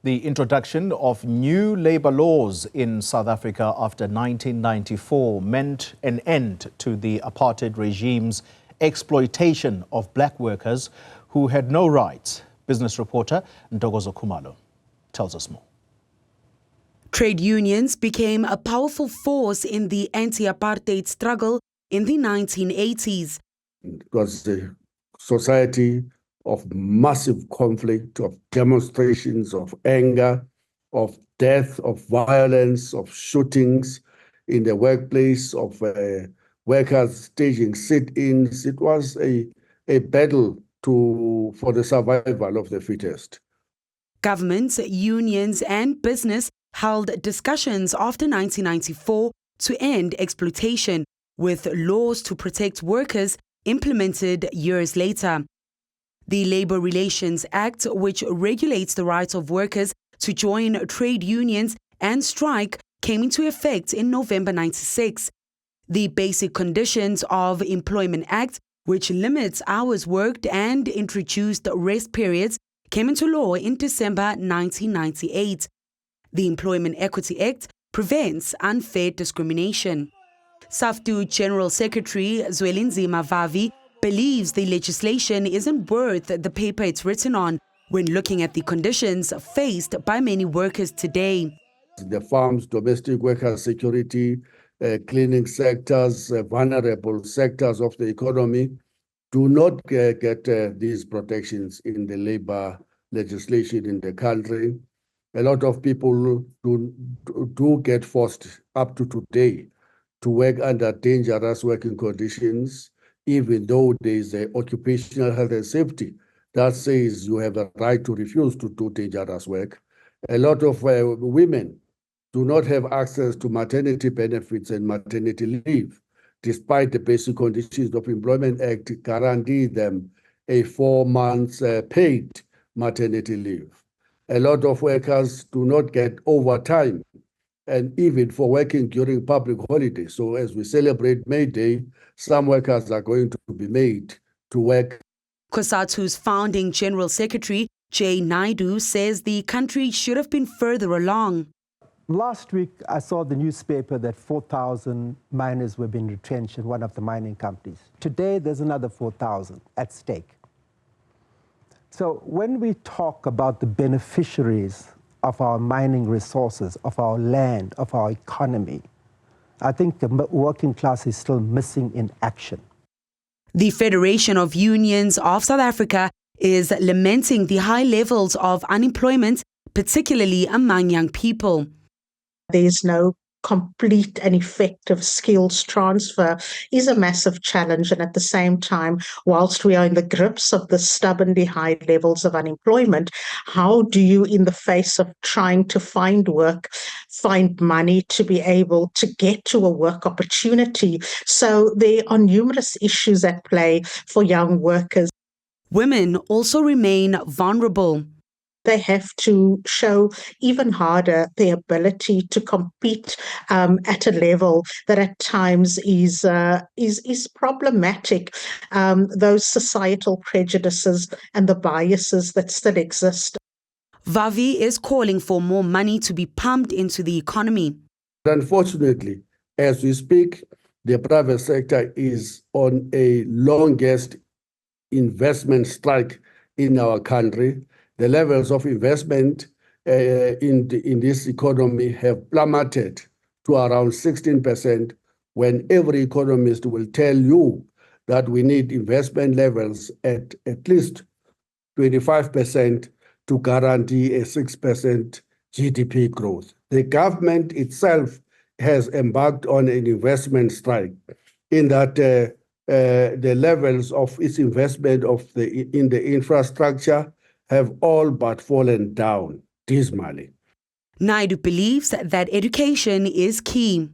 The introduction of new labor laws in South Africa after 1994 meant an end to the apartheid regime's exploitation of black workers who had no rights. Business reporter Ntokozo Khumalo tells us more. Trade unions became a powerful force in the anti-apartheid struggle in the 1980s. It was a society of massive conflict, of demonstrations, of anger, of death, of violence, of shootings in the workplace, of workers staging sit-ins. It was a battle for the survival of the fittest. Governments, unions and business held discussions after 1994 to end exploitation, with laws to protect workers implemented years later. The Labour Relations Act, which regulates the rights of workers to join trade unions and strike, came into effect in November 96. The Basic Conditions of Employment Act, which limits hours worked and introduced rest periods, came into law in December 1998. The Employment Equity Act prevents unfair discrimination. SAFTU General Secretary Zwelinzima Vavi believes the legislation isn't worth the paper it's written on when looking at the conditions faced by many workers today. The farms, domestic workers, security, cleaning sectors, vulnerable sectors of the economy do not get these protections in the labor legislation in the country. A lot of people do get forced up to today to work under dangerous working conditions, even though there is an occupational health and safety that says you have a right to refuse to do dangerous work. A lot of women do not have access to maternity benefits and maternity leave, despite the Basic Conditions of Employment Act guarantee them a 4 months paid maternity leave. A lot of workers do not get overtime, and even for working during public holidays. So as we celebrate May Day, some workers are going to be made to work. COSATU's founding General Secretary, J. Naidu, says the country should have been further along. Last week, I saw the newspaper that 4,000 miners were being retrenched in one of the mining companies. Today, there's another 4,000 at stake. So when we talk about the beneficiaries of our mining resources, of our land, of our economy, I think the working class is still missing in action. The Federation of Unions of South Africa is lamenting the high levels of unemployment, particularly among young people. There's no complete and effective skills transfer is a massive challenge. And at the same time, whilst we are in the grips of the stubbornly high levels of unemployment, how do you, in the face of trying to find work, find money to be able to get to a work opportunity? So there are numerous issues at play for young workers. Women also remain vulnerable. They have to show even harder their ability to compete at a level that at times is problematic. Those societal prejudices and the biases that still exist. Vavi is calling for more money to be pumped into the economy. Unfortunately, as we speak, the private sector is on a longest investment strike in our country. The levels of investment in this economy have plummeted to around 16%, when every economist will tell you that we need investment levels at least 25% to guarantee a 6% GDP growth. The government itself has embarked on an investment strike in that the levels of its investment in the infrastructure have all but fallen down dismally. Naidu believes that education is key.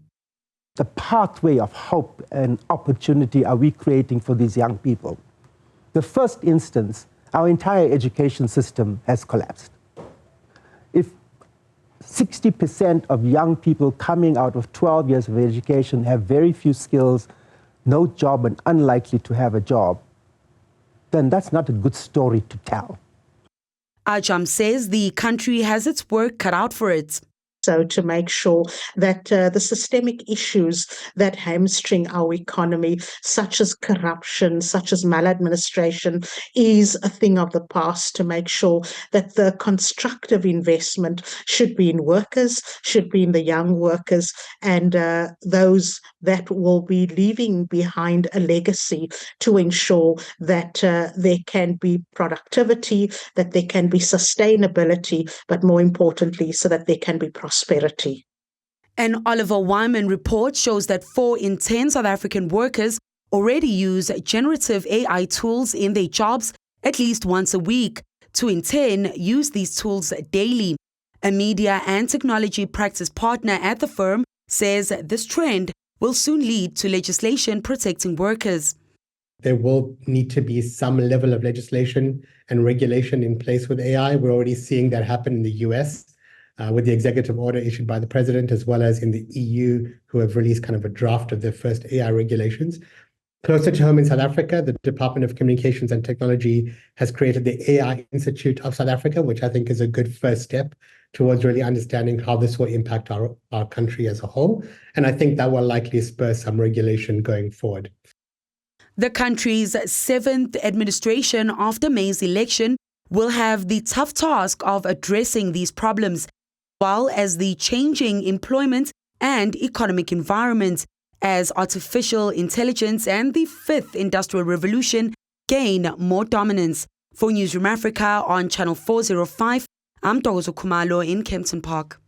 The pathway of hope and opportunity are we creating for these young people? The first instance, our entire education system has collapsed. If 60% of young people coming out of 12 years of education have very few skills, no job and unlikely to have a job, then that's not a good story to tell. Ajam says the country has its work cut out for it. So to make sure that the systemic issues that hamstring our economy, such as corruption, such as maladministration, is a thing of the past, to make sure that the constructive investment should be in workers, should be in the young workers, and those that will be leaving behind a legacy to ensure that there can be productivity, that there can be sustainability, but more importantly, so that there can be prosperity. An Oliver Wyman report shows that 4 in 10 South African workers already use generative AI tools in their jobs at least once a week. 2 in 10 use these tools daily. A media and technology practice partner at the firm says this trend will soon lead to legislation protecting workers. There will need to be some level of legislation and regulation in place with AI. We're already seeing that happen in the US with the executive order issued by the president, as well as in the EU, who have released kind of a draft of their first AI regulations. Closer to home in South Africa, the Department of Communications and Technology has created the AI Institute of South Africa, which I think is a good first step towards really understanding how this will impact our country as a whole. And I think that will likely spur some regulation going forward. The country's 7th administration after May's election will have the tough task of addressing these problems, while as the changing employment and economic environment, as artificial intelligence and the 5th industrial revolution gain more dominance. For Newzroom Afrika on Channel 405, I'm Ntokozo Khumalo in Kempton Park.